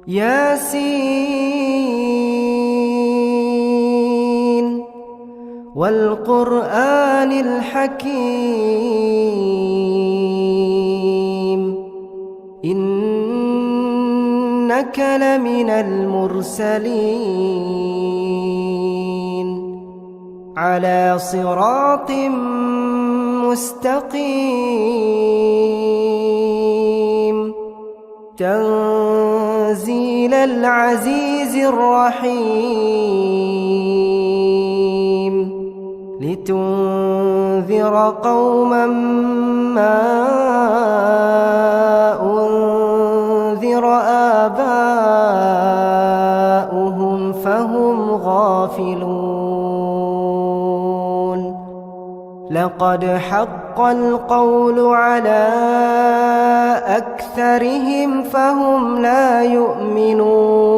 ياسين والقرآن الحكيم إنك لمن المرسلين على صراط مستقيم تنزيل العزيز الرحيم لتنذر قوما ما أنذر آباؤهم فهم غافلون لقد حق القول على أكثرهم فهم لا يؤمنون